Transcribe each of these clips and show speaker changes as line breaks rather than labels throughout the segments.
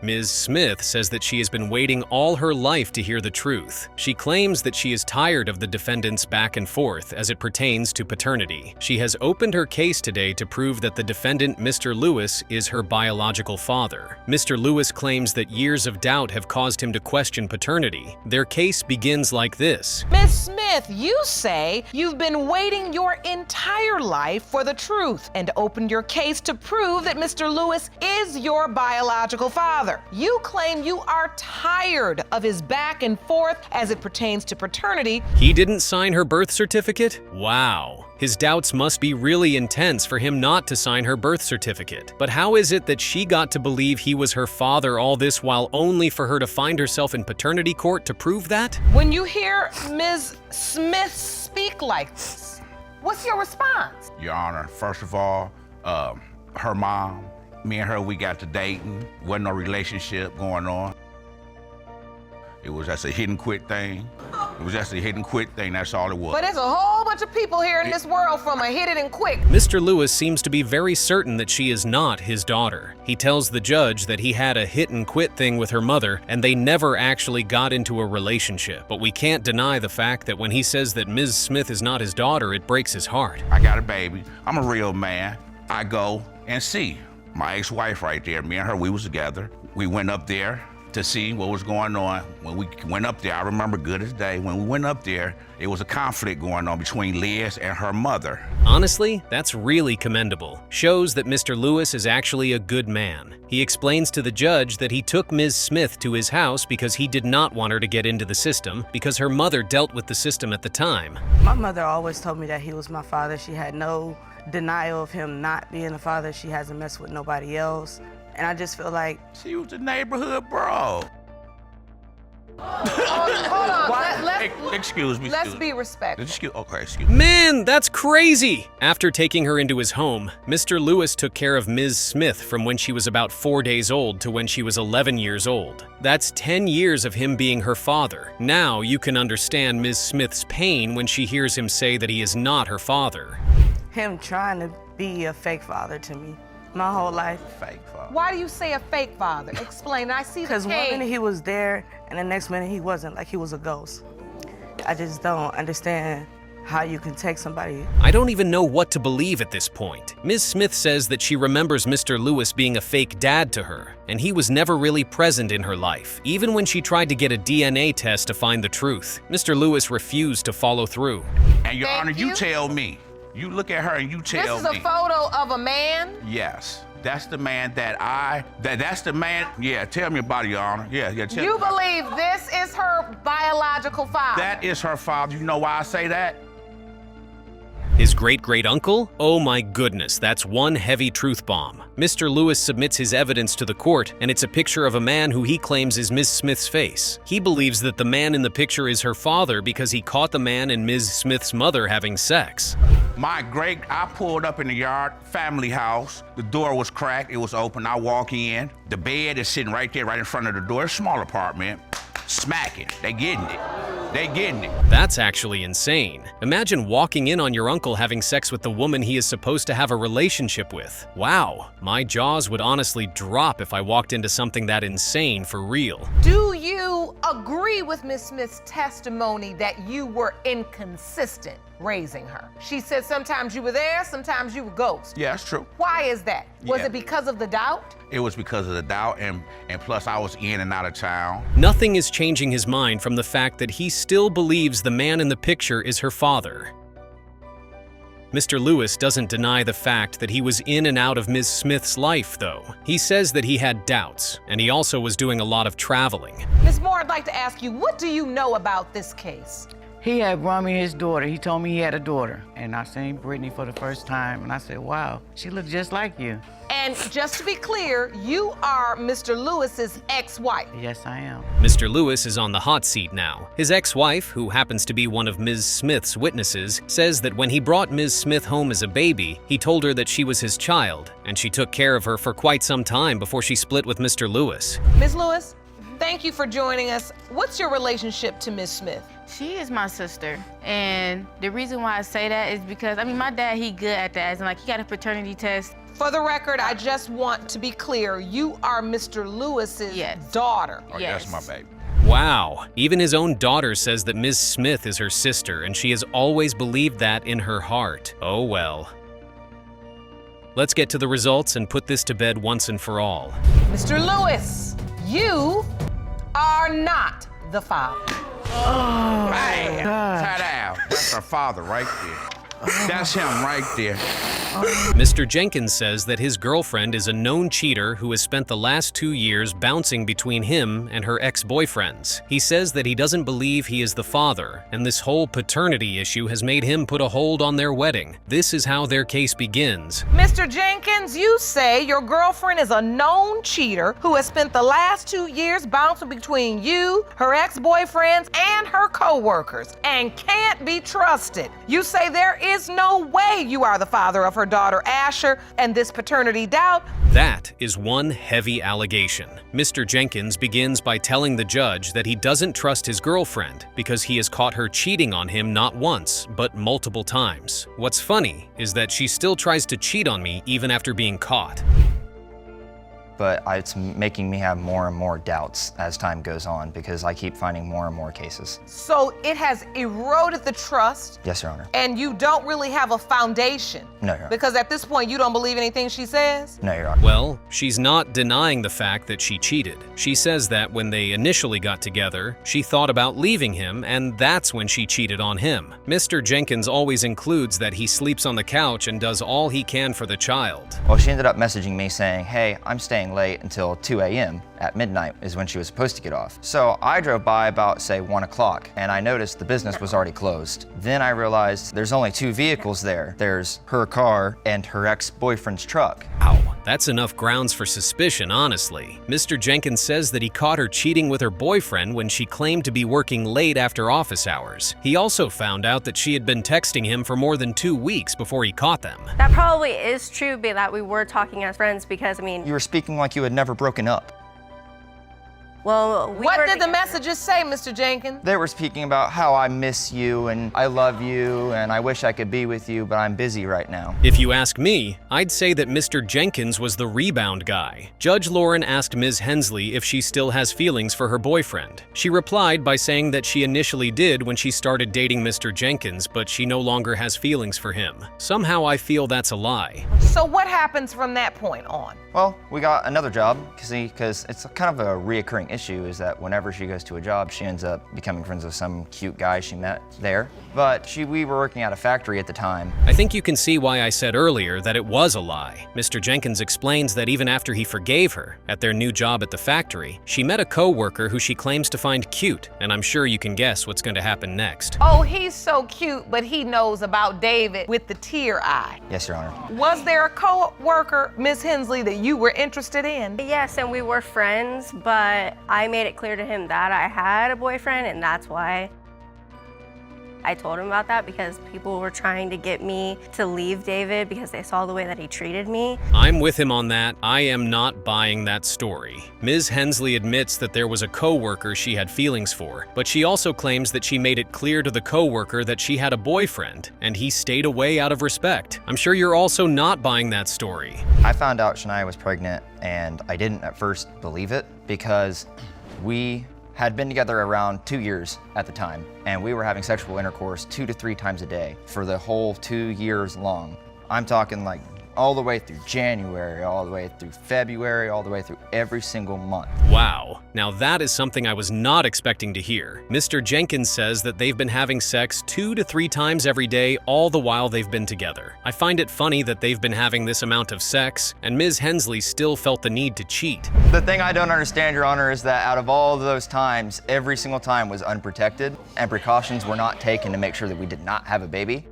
Ms. Smith says that she has been waiting all her life to hear the truth. She claims that she is tired of the defendant's back and forth as it pertains to paternity. She has opened her case today to prove that the defendant, Mr. Lewis, is her biological father. Mr. Lewis claims that years of doubt have caused him to question paternity. Their case begins like this.
Ms. Smith, you say you've been waiting your entire life for the truth and opened your case to prove that Mr. Lewis is your biological father. You claim you are tired of his back and forth as it pertains to paternity.
He didn't sign her birth certificate? Wow. His doubts must be really intense for him not to sign her birth certificate. But how is it that she got to believe he was her father all this while only for her to find herself in paternity court to prove that?
When you hear Ms. Smith speak like this, what's your response?
Your Honor, first of all, her mom, me and her, we got to dating. Wasn't no relationship going on. It was just a hit and quit thing. It was just a hit and quit thing, that's all it was.
But there's a whole bunch of people here in this world from a hit it and quit.
Mr. Lewis seems to be very certain that she is not his daughter. He tells the judge that he had a hit and quit thing with her mother and they never actually got into a relationship. But we can't deny the fact that when he says that Ms. Smith is not his daughter, it breaks his heart.
I got a baby. I'm a real man. I go and see my ex-wife right there. Me and her, we was together. We went up there to see what was going on. When we went up there, I remember good as day, when we went up there, it was a conflict going on between Liz and her mother.
Honestly, that's really commendable. Shows that Mr. Lewis is actually a good man. He explains to the judge that he took Ms. Smith to his house because he did not want her to get into the system because her mother dealt with the system at the time.
My mother always told me that he was my father. She had no denial of him not being a father. She hasn't messed with nobody else. And I just feel like...
She was a neighborhood bro.
Hold on.
Excuse me.
Let's be respectful.
Excuse me.
Man, that's crazy! After taking her into his home, Mr. Lewis took care of Ms. Smith from when she was about 4 days old to when she was 11 years old. That's 10 years of him being her father. Now you can understand Ms. Smith's pain when she hears him say that he is not her father.
Him trying to be a fake father to me. My whole life.
Fake father.
Why do you say a fake father? Explain. I see the
Because one
pain.
minute he was there, and the next minute he wasn't, like he was a ghost. I just don't understand how you can take somebody.
I don't even know what to believe at this point. Ms. Smith says that she remembers Mr. Lewis being a fake dad to her, and he was never really present in her life, even when she tried to get a DNA test to find the truth. Mr. Lewis refused to follow through.
And Your Honor, you tell me. You look at her and you tell me.
This is a photo of a man?
Yes. That's the man that's the man. Yeah, tell me about it, Your Honor. Yeah, tell me.
You believe this is her biological father?
That is her father. You know why I say that?
His great-great-uncle? Oh my goodness, that's one heavy truth bomb. Mr. Lewis submits his evidence to the court, and it's a picture of a man who he claims is Ms. Smith's face. He believes that the man in the picture is her father because he caught the man and Ms. Smith's mother having sex.
I pulled up in the yard, family house. The door was cracked, it was open. I walk in, the bed is sitting right there, right in front of the door. It's a small apartment. Smacking. They getting it. They getting it.
That's actually insane. Imagine walking in on your uncle having sex with the woman he is supposed to have a relationship with. Wow, my jaws would honestly drop if I walked into something that insane for real.
Do you agree with Ms. Smith's testimony that you were inconsistent raising her? She said sometimes you were there, sometimes you were ghost.
Yeah, that's true.
Why is that? Was
Yeah.
it because of the doubt?
It was because of the doubt, and plus I was in and out of town.
Nothing is changing his mind from the fact that he still believes the man in the picture is her father. Mr. Lewis doesn't deny the fact that he was in and out of Ms. Smith's life, though. He says that he had doubts, and he also was doing a lot of traveling.
Ms. Moore, I'd like to ask you, what do you know about this case?
He had brought me his daughter. He told me he had a daughter. And I seen Brittany for the first time, and I said, wow, she looked just like you.
And just to be clear, you are Mr. Lewis's ex-wife.
Yes, I am.
Mr. Lewis is on the hot seat now. His ex-wife, who happens to be one of Ms. Smith's witnesses, says that when he brought Ms. Smith home as a baby, he told her that she was his child, and she took care of her for quite some time before she split with Mr. Lewis.
Ms. Lewis, thank you for joining us. What's your relationship to Ms. Smith?
She is my sister, and the reason why I say that is because, my dad, he good at that, as in, like, he got a paternity test
For the record, I just want to be clear. You are Mr. Lewis's
Yes.
daughter.
Oh, yeah, that's my baby.
Wow, even his own daughter says that Ms. Smith is her sister, and she has always believed that in her heart. Oh well. Let's get to the results and put this to bed once and for all.
Mr. Lewis, you are not the father.
Man, tie down. That's our father right there. That's him right there.
Mr. Jenkins says that his girlfriend is a known cheater who has spent the last 2 years bouncing between him and her ex-boyfriends. He says that he doesn't believe he is the father, and this whole paternity issue has made him put a hold on their wedding. This is how their case begins.
Mr. Jenkins, you say your girlfriend is a known cheater who has spent the last 2 years bouncing between you, her ex-boyfriends, and her co-workers, and can't be trusted. You say there is no way you are the father of her daughter Asher, and this paternity doubt.
That is one heavy allegation. Mr. Jenkins begins by telling the judge that he doesn't trust his girlfriend because he has caught her cheating on him not once, but multiple times. What's funny is that she still tries to cheat on me even after being caught.
But it's making me have more and more doubts as time goes on because I keep finding more and more cases.
So it has eroded the trust.
Yes, Your Honor.
And you don't really have a foundation.
No, Your Honor.
Because at this point, you don't believe anything she says?
No, Your Honor.
Well, she's not denying the fact that she cheated. She says that when they initially got together, she thought about leaving him, and that's when she cheated on him. Mr. Jenkins always includes that he sleeps on the couch and does all he can for the child.
Well, she ended up messaging me saying, hey, I'm staying late until 2 a.m. at midnight is when she was supposed to get off. So I drove by about, say, 1 o'clock, and I noticed the business was already closed. Then I realized there's only 2 vehicles there. There's her car and her ex-boyfriend's truck.
Ow. That's enough grounds for suspicion, honestly. Mr. Jenkins says that he caught her cheating with her boyfriend when she claimed to be working late after office hours. He also found out that she had been texting him for more than 2 weeks before he caught them.
That probably is true, but that we were talking as friends because, I mean,
You were speaking like you had never broken up.
well, we
What
were
did the
together.
messages say, Mr. Jenkins?
They were speaking about how I miss you and I love you and I wish I could be with you, but I'm busy right now.
If you ask me, I'd say that Mr. Jenkins was the rebound guy. Judge Lauren asked Ms. Hensley if she still has feelings for her boyfriend. She replied by saying that she initially did when she started dating Mr. Jenkins, but she no longer has feelings for him. Somehow I feel that's a lie.
So what happens from that point on?
Well, we got another job, because it's kind of a reoccurring issue is that whenever she goes to a job, she ends up becoming friends with some cute guy she met there. But we were working at a factory at the time.
I think you can see why I said earlier that it was a lie. Mr. Jenkins explains that even after he forgave her at their new job at the factory, she met a co-worker who she claims to find cute, and I'm sure you can guess what's going to happen next.
Oh, he's so cute, but he knows about David with the tear eye.
Yes, Your Honor.
Was there a co-worker, Miss Hensley, that you were interested in?
Yes, and we were friends, but I made it clear to him that I had a boyfriend, and that's why I told him about that, because people were trying to get me to leave David because they saw the way that he treated me.
I'm with him on that. I am not buying that story. Ms. Hensley admits that there was a co-worker she had feelings for, but she also claims that she made it clear to the co-worker that she had a boyfriend, and he stayed away out of respect. I'm sure you're also not buying that story.
I found out Shania was pregnant, and I didn't at first believe it because we had been together around 2 years at the time, and we were having sexual intercourse 2 to 3 times a day for the whole 2 years long. I'm talking like all the way through January, all the way through February, all the way through every single month.
Wow. Now that is something I was not expecting to hear. Mr. Jenkins says that they've been having sex 2 to 3 times every day all the while they've been together. I find it funny that they've been having this amount of sex, and Ms. Hensley still felt the need to cheat.
The thing I don't understand, Your Honor, is that out of all of those times, every single time was unprotected, and precautions were not taken to make sure that we did not have a baby.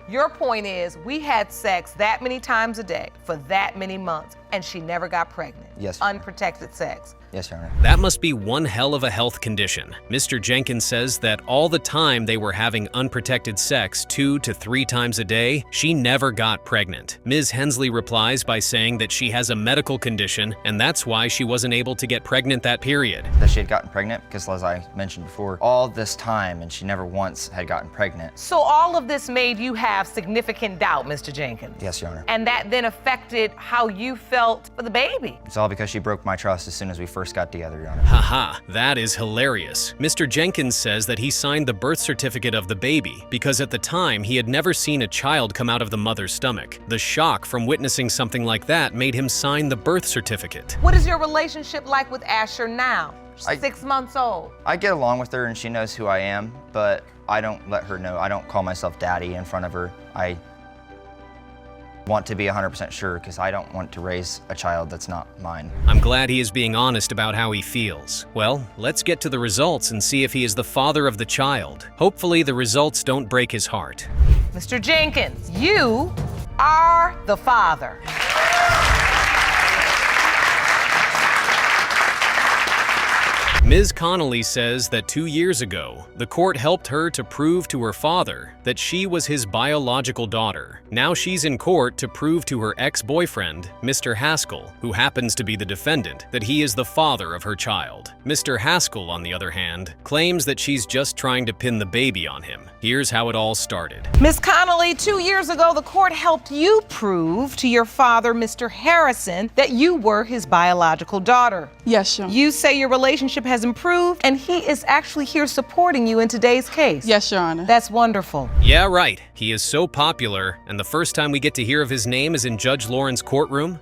Your point is we had sex that many times a day for that many months. and she never got pregnant.
Yes, Your Honor.
Unprotected sex.
Yes, Your Honor.
That must be one hell of a health condition. Mr. Jenkins says that all the time they were having unprotected sex 2 to 3 times a day, she never got pregnant. Ms. Hensley replies by saying that she has a medical condition and that's why she wasn't able to get pregnant that period.
That she had gotten pregnant because, as I mentioned before, all this time and she never once had gotten pregnant.
So all of this made you have significant doubt, Mr. Jenkins.
Yes, Your Honor.
And that then affected how you felt for the baby.
It's all because she broke my trust as soon as we first got together, Your Honor.
Haha, that is hilarious. Mr. Jenkins says that he signed the birth certificate of the baby because at the time he had never seen a child come out of the mother's stomach. The shock from witnessing something like that made him sign the birth certificate.
What is your relationship like with Asher now? She's 6 months old.
I get along with her and she knows who I am, but I don't let her know. I don't call myself daddy in front of her. I want to be 100% sure because I don't want to raise a child that's not mine.
I'm glad he is being honest about how he feels. Well, let's get to the results and see if he is the father of the child. Hopefully the results don't break his heart.
Mr. Jenkins, you are the father.
Ms. Connally says that 2 years ago, the court helped her to prove to her father that she was his biological daughter. Now she's in court to prove to her ex-boyfriend, Mr. Haskell, who happens to be the defendant, that he is the father of her child. Mr. Haskell, on the other hand, claims that she's just trying to pin the baby on him. Here's how it all started.
Ms. Connally, 2 years ago, the court helped you prove to your father, Mr. Harrison, that you were his biological daughter.
Yes, Your Honor.
You say your relationship has improved, and he is actually here supporting you in today's case.
Yes, Your Honor.
That's wonderful.
Yeah, right. He is so popular, and the first time we get to hear of his name is in Judge Lauren's courtroom.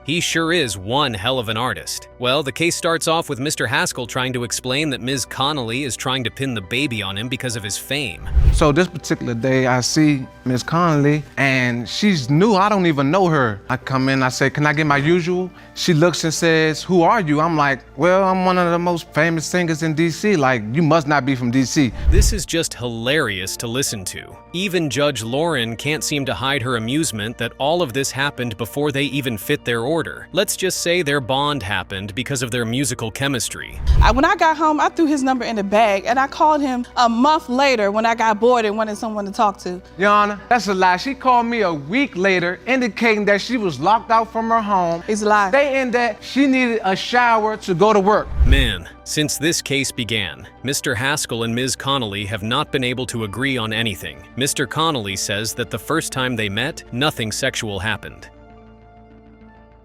He sure is one hell of an artist. Well, the case starts off with Mr. Haskell trying to explain that Ms. Connally is trying to pin the baby on him because of his fame.
So this particular day, I see Miss Connally, and she's new. I don't even know her. I come in, I say, "Can I get my usual?" She looks and says, "Who are you?" I'm like, "Well, I'm one of the most famous singers in DC. Like, you must not be from DC."
This is just hilarious to listen to. Even Judge Lauren can't seem to hide her amusement that all of this happened before they even fit their order. Let's just say their bond happened because of their musical chemistry.
When I got home, I threw his number in the bag, and I called him a month later when I got bored and wanted someone to talk to.
Your Honor, that's a lie. She called me a week later, indicating that she was locked out from her home.
It's a lie.
Stating that she needed a shower to go to work.
Man, since this case began, Mr. Haskell and Ms. Connally have not been able to agree on anything. Mr. Connally says that the first time they met, nothing sexual happened.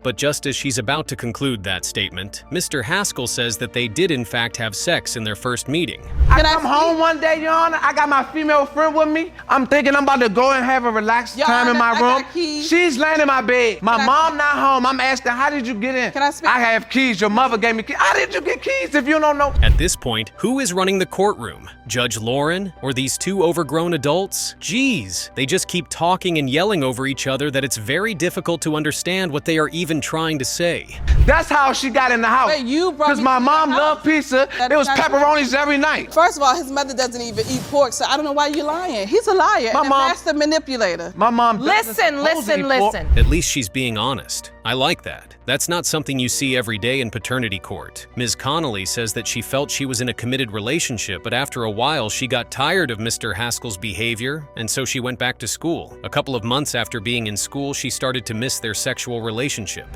But just as she's about to conclude that statement, Mr. Haskell says that they did in fact have sex in their first meeting.
I come home one day, Your Honor, I got my female friend with me. I'm thinking I'm about to go and have a relaxed
Your
time in
Honor,
my
I
room.
got keys.
She's laying in my bed. My
Can I
mom
speak?
not home. I'm asking, how did you get in?
Can I speak?
I have keys. Your mother gave me keys. How did you get keys if you don't know?
At this point, who is running the courtroom? Judge Lauren or these two overgrown adults? Geez, they just keep talking and yelling over each other that it's very difficult to understand what they are even trying to say.
That's how she got in the house.
Wait, you brought
Because
me
my
to
mom
your
loved
house?
pizza.
That's
There was
not true.
pepperonis every night.
First of all, his mother doesn't even eat pork, so I don't know why you're lying. He's a liar
My
and a
mom-
master manipulator.
My mom
Listen,
supposedly
listen,
pork.
listen.
At least she's being honest. I like that. That's not something you see every day in paternity court. Ms. Connally says that she felt she was in a committed relationship, but after a while she got tired of Mr. Haskell's behavior, and so she went back to school. A couple of months after being in school, she started to miss their sexual relationship.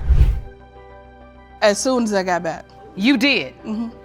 As soon as I got back.
You did.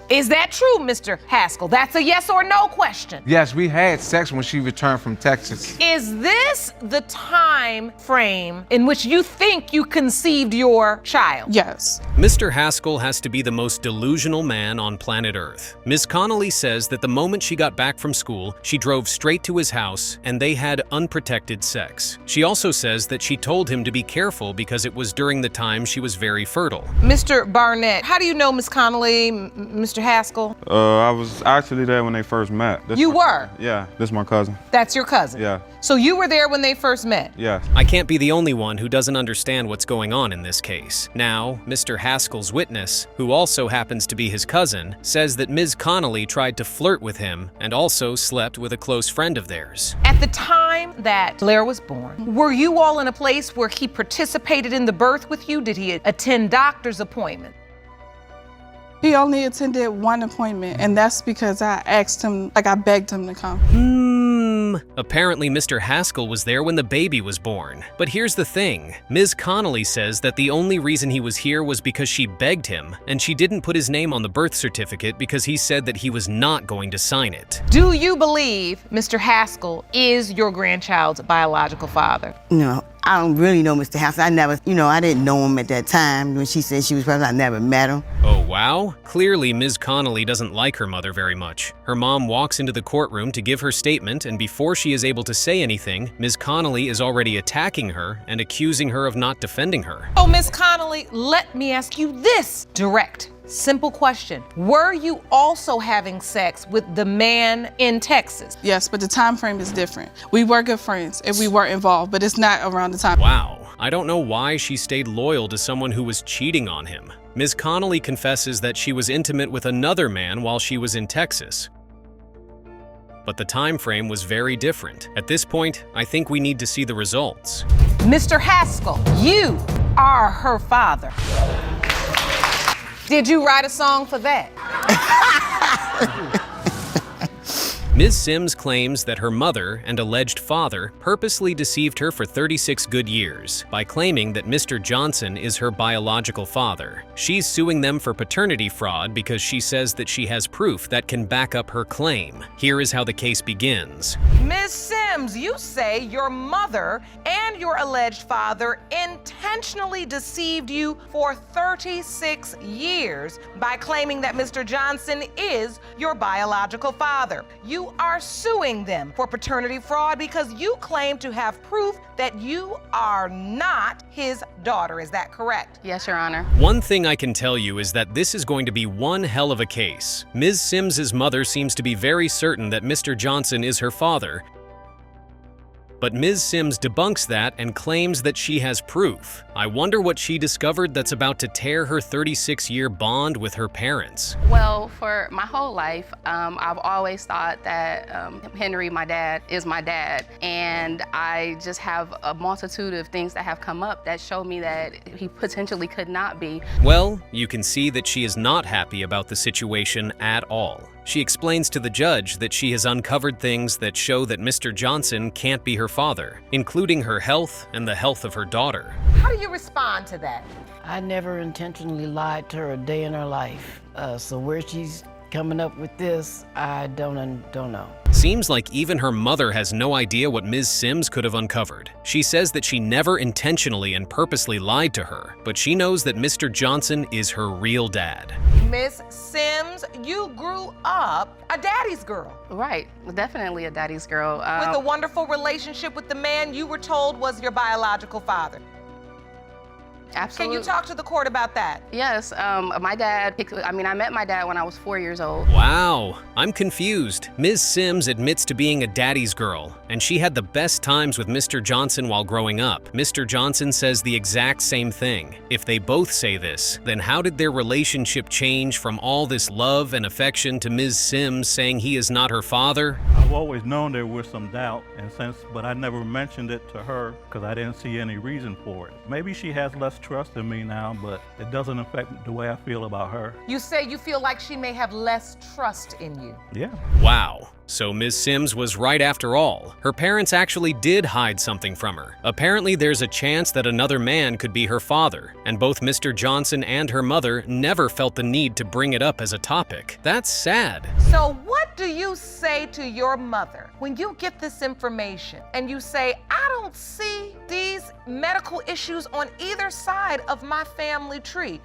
Is that true, Mr. Haskell? That's a yes or no question.
Yes, we had sex when she returned from Texas.
Is this the time frame in which you think you conceived your child?
Yes.
Mr. Haskell has to be the most delusional man on planet Earth. Ms. Connally says that the moment she got back from school, she drove straight to his house and they had unprotected sex. She also says that she told him to be careful because it was during the time she was very fertile.
Mr. Barnett, how do you know Ms. Connally, Mr. Mr. Haskell?
I was actually there when they first met.
You were?
Yeah, this is my cousin.
That's your cousin?
Yeah.
So you were there when they first met?
Yeah.
I can't be the only one who doesn't understand what's going on in this case. Now, Mr. Haskell's witness, who also happens to be his cousin, says that Ms. Connally tried to flirt with him and also slept with a close friend of theirs.
At the time that Blair was born, were you all in a place where he participated in the birth with you? Did he attend doctor's appointments?
He only attended one appointment, and that's because I asked him, I begged him to come.
Apparently Mr. Haskell was there when the baby was born. But here's the thing, Ms. Connally says that the only reason he was here was because she begged him, and she didn't put his name on the birth certificate because he said that he was not going to sign it.
Do you believe Mr. Haskell is your grandchild's biological father?
No, I don't really know Mr. Haskell. I never, I didn't know him at that time when she said she was pregnant. I never met him.
Oh wow? Clearly Ms. Connally doesn't like her mother very much. Her mom walks into the courtroom to give her statement, and before she is able to say anything, Ms. Connally is already attacking her and accusing her of not defending her.
Oh, Ms. Connally, let me ask you this direct, simple question. Were you also having sex with the man in Texas?
Yes, but the time frame is different. We were good friends and we were involved, but it's not around the time.
Wow. I don't know why she stayed loyal to someone who was cheating on him. Ms. Connally confesses that she was intimate with another man while she was in Texas. But the time frame was very different. At this point, I think we need to see the results.
Mr. Haskell, you are her father. Did you write a song for that?
Ms. Sims claims that her mother and alleged father purposely deceived her for 36 good years by claiming that Mr. Johnson is her biological father. She's suing them for paternity fraud because she says that she has proof that can back up her claim. Here is how the case begins.
Ms. Sims, you say your mother and your alleged father intentionally deceived you for 36 years by claiming that Mr. Johnson is your biological father. You are suing them for paternity fraud because you claim to have proof that you are not his daughter. Is that correct?
Yes, Your Honor.
One thing I can tell you is that this is going to be one hell of a case. Ms. Sims's mother seems to be very certain that Mr. Johnson is her father, but Ms. Sims debunks that and claims that she has proof. I wonder what she discovered that's about to tear her 36-year bond with her parents.
Well, for my whole life, I've always thought that Henry, my dad, is my dad. And I just have a multitude of things that have come up that show me that he potentially could not be.
Well, you can see that she is not happy about the situation at all. She explains to the judge that she has uncovered things that show that Mr. Johnson can't be her father, including her health and the health of her daughter.
How do you respond to that?
I never intentionally lied to her a day in her life. So where she's coming up with this, I don't know.
Seems like even her mother has no idea what Ms. Sims could have uncovered. She says that she never intentionally and purposely lied to her, but she knows that Mr. Johnson is her real dad.
Miss Sims, you grew up a daddy's girl.
Right, definitely a daddy's girl.
With a wonderful relationship with the man you were told was your biological father.
Absolutely.
Can you talk to the court about that?
Yes, my dad, I met my dad when I was 4 years old.
Wow, I'm confused. Ms. Sims admits to being a daddy's girl, and she had the best times with Mr. Johnson while growing up. Mr. Johnson says the exact same thing. If they both say this, then how did their relationship change from all this love and affection to Ms. Sims saying he is not her father?
I've always known there was some doubt, but I never mentioned it to her because I didn't see any reason for it. Maybe she has less trust in me now, but it doesn't affect the way I feel about her.
You say you feel like she may have less trust in you.
Yeah.
Wow. So Ms. Sims was right after all. Her parents actually did hide something from her. Apparently there's a chance that another man could be her father, and both Mr. Johnson and her mother never felt the need to bring it up as a topic. That's sad.
So what do you say to your mother when you get this information and you say, I don't see these medical issues on either side of my family tree?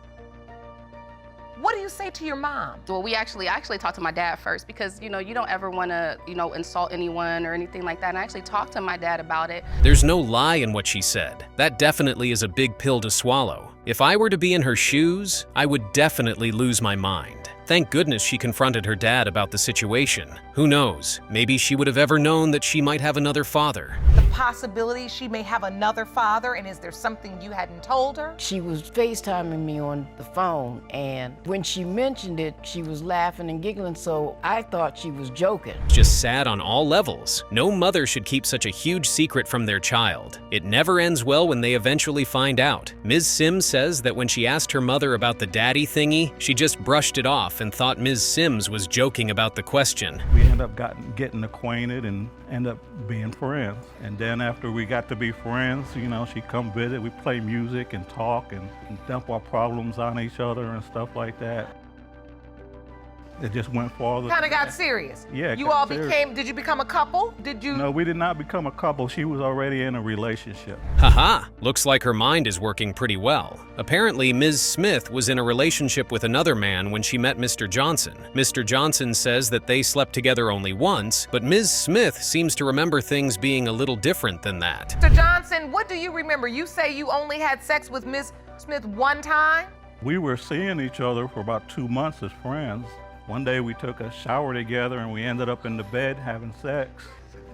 What do you say to your mom?
Well, I actually talked to my dad first because, you don't ever want to, insult anyone or anything like that. And I actually talked to my dad about it.
There's no lie in what she said. That definitely is a big pill to swallow. If I were to be in her shoes, I would definitely lose my mind. Thank goodness she confronted her dad about the situation. Who knows? Maybe she would have ever known that she might have another father.
The possibility she may have another father, and is there something you hadn't told her?
She was FaceTiming me on the phone, and when she mentioned it, she was laughing and giggling, so I thought she was joking.
Just sad on all levels. No mother should keep such a huge secret from their child. It never ends well when they eventually find out. Ms. Sims says that when she asked her mother about the daddy thingy, she just brushed it off and thought Ms. Sims was joking about the question.
We ended up getting acquainted and ended up being friends. And then after we got to be friends, you know, she'd come visit, we play music and talk and dump our problems on each other and stuff like that. It just went farther.
Kind of got serious.
Yeah.
You all became, did you become a couple? Did you?
No, we did not become a couple. She was already in a relationship.
Haha, looks like her mind is working pretty well. Apparently, Ms. Smith was in a relationship with another man when she met Mr. Johnson. Mr. Johnson says that they slept together only once, but Ms. Smith seems to remember things being a little different than that.
Mr. Johnson, what do you remember? You say you only had sex with Ms. Smith one time?
We were seeing each other for about 2 months as friends. One day we took a shower together and we ended up in the bed having sex.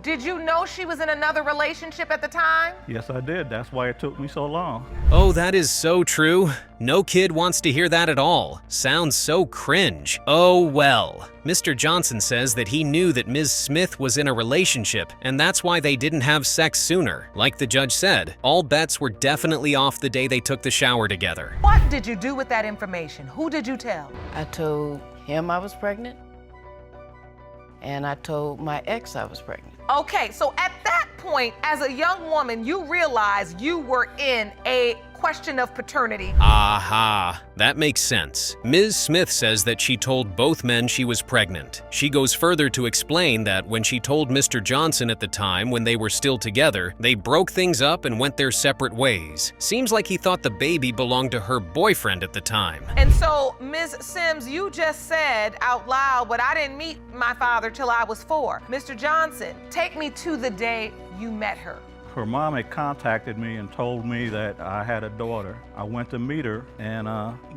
Did you know she was in another relationship at the time?
Yes, I did. That's why it took me so long.
Oh, that is so true. No kid wants to hear that at all. Sounds so cringe. Oh well. Mr. Johnson says that he knew that Ms. Smith was in a relationship, and that's why they didn't have sex sooner. Like the judge said, all bets were definitely off the day they took the shower together.
What did you do with that information? Who did you tell?
I told him I was pregnant, and I told my ex I was pregnant.
Okay, so at that point, as a young woman, you realized you were in a question of paternity.
Aha, that makes sense. Ms. Smith says that she told both men she was pregnant. She goes further to explain that when she told Mr. Johnson at the time when they were still together, they broke things up and went their separate ways. Seems like he thought the baby belonged to her boyfriend at the time.
And so, Ms. Sims, you just said out loud, but I didn't meet my father till I was 4. Mr. Johnson, take me to the day you met her.
Her mom had contacted me and told me that I had a daughter. I went to meet her and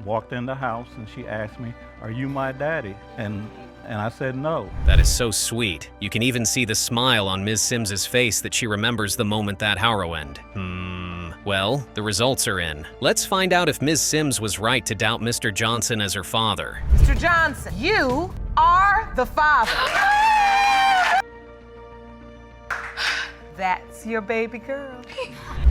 walked in the house and she asked me, "Are you my daddy?" And I said no.
That is so sweet. You can even see the smile on Ms. Sims's face that she remembers the moment that happened. Well, the results are in. Let's find out if Ms. Sims was right to doubt Mr. Johnson as her father.
Mr. Johnson, you are the father. That's your baby girl.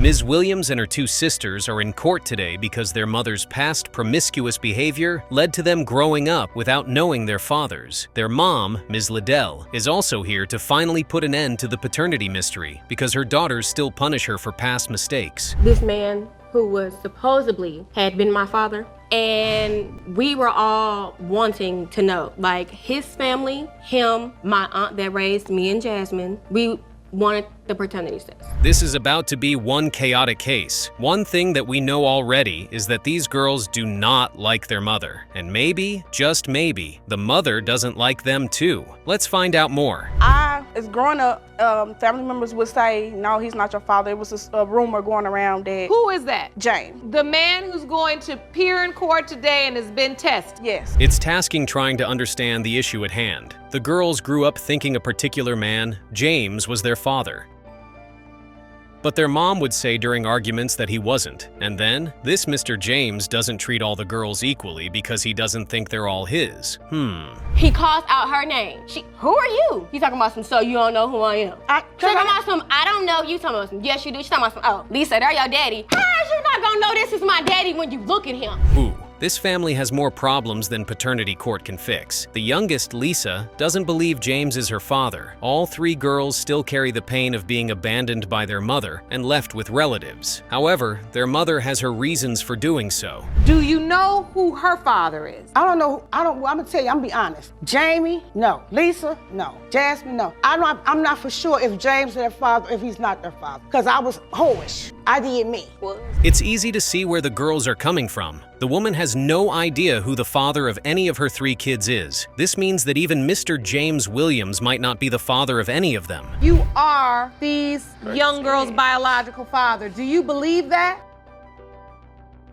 Ms. Williams and her 2 sisters are in court today because their mother's past promiscuous behavior led to them growing up without knowing their fathers. Their mom, Ms. Liddell, is also here to finally put an end to the paternity mystery because her daughters still punish her for past mistakes.
This man who was supposedly had been my father, and we were all wanting to know, like his family, him, my aunt that raised me and Jasmine, we wanted the paternity test.
This is about to be one chaotic case. One thing that we know already is that these girls do not like their mother. And maybe, just maybe, the mother doesn't like them too. Let's find out more.
As growing up, family members would say, no, he's not your father. It was a rumor going around that.
Who is that?
James.
The man who's going to appear in court today and has been tested.
Yes.
It's tasking trying to understand the issue at hand. The girls grew up thinking a particular man, James, was their father. But their mom would say during arguments that he wasn't. And then, this Mr. James doesn't treat all the girls equally because he doesn't think they're all his.
He calls out her name. Who are you? He's talking about some, so you don't know who I am. Talking about some, I don't know you. Talking about some, yes you do. She's talking about some, oh, Lisa, they're your daddy. How is you not gonna know this is my daddy when you look at him?
Ooh. This family has more problems than paternity court can fix. The youngest, Lisa, doesn't believe James is her father. All 3 girls still carry the pain of being abandoned by their mother and left with relatives. However, their mother has her reasons for doing so.
Do you know who her father is?
I don't know. I'm gonna tell you, I'm gonna be honest. Jamie, no. Lisa, no. Jasmine, no. I'm not for sure if James is their father, if he's not their father. Because I was whorish. I did me.
It's easy to see where the girls are coming from. The woman has no idea who the father of any of her 3 kids is. This means that even Mr. James Williams might not be the father of any of them.
You are these young girls' biological father. Do you believe that?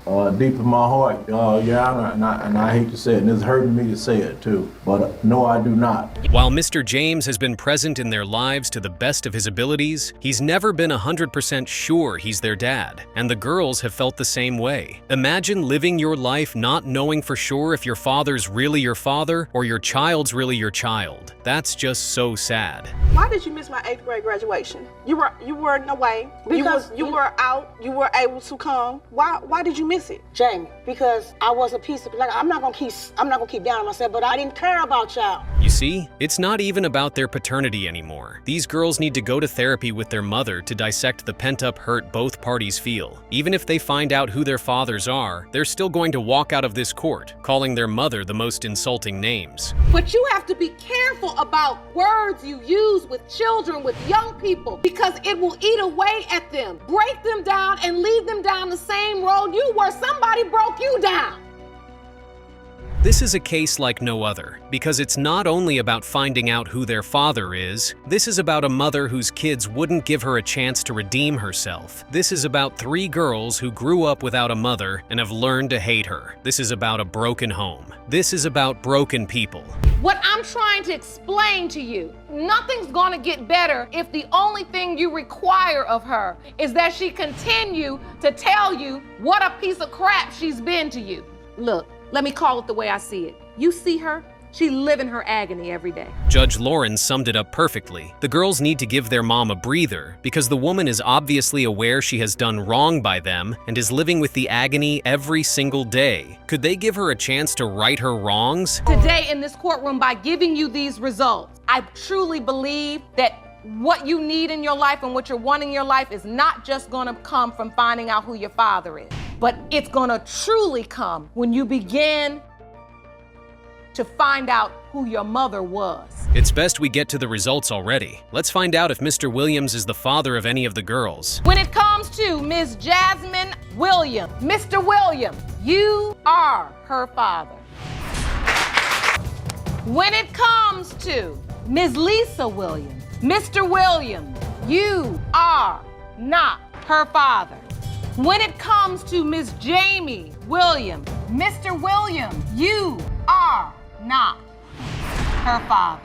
deep in my heart, Your Honor, and I hate to say it, and it's hurting me to say it too, but no, I do not.
While Mr. James has been present in their lives to the best of his abilities, he's never been 100% sure he's their dad, and the girls have felt the same way. Imagine living your life not knowing for sure if your father's really your father or your child's really your child. That's just so sad.
Why did you miss my 8th grade graduation? You weren't away. Because you were out. You were able to come. Why did you miss it, Jamie? Because I was a piece of I'm not gonna keep down on myself, but I didn't care about y'all.
You see, it's not even about their paternity anymore. These girls need to go to therapy with their mother to dissect the pent-up hurt both parties feel. Even if they find out who their fathers are, they're still going to walk out of this court, calling their mother the most insulting names.
But you have to be careful about words you use with children, with young people, because it will eat away at them, break them down, and lead them down the same road you were. Somebody broke you down.
This is a case like no other, because it's not only about finding out who their father is. This is about a mother whose kids wouldn't give her a chance to redeem herself. This is about 3 girls who grew up without a mother and have learned to hate her. This is about a broken home. This is about broken people.
What I'm trying to explain to you, nothing's gonna get better if the only thing you require of her is that she continue to tell you what a piece of crap she's been to you. Look, let me call it the way I see it. You see her? She living her agony every day.
Judge Lauren summed it up perfectly. The girls need to give their mom a breather because the woman is obviously aware she has done wrong by them and is living with the agony every single day. Could they give her a chance to right her wrongs?
Today in this courtroom, by giving you these results, I truly believe that what you need in your life and what you're wanting in your life is not just gonna come from finding out who your father is, but it's gonna truly come when you begin to find out who your mother was.
It's best we get to the results already. Let's find out if Mr. Williams is the father of any of the girls.
When it comes to Ms. Jasmine Williams, Mr. Williams, you are her father. When it comes to Ms. Lisa Williams, Mr. Williams, you are not her father. When it comes to Ms. Jamie Williams, Mr. Williams, you are not her father.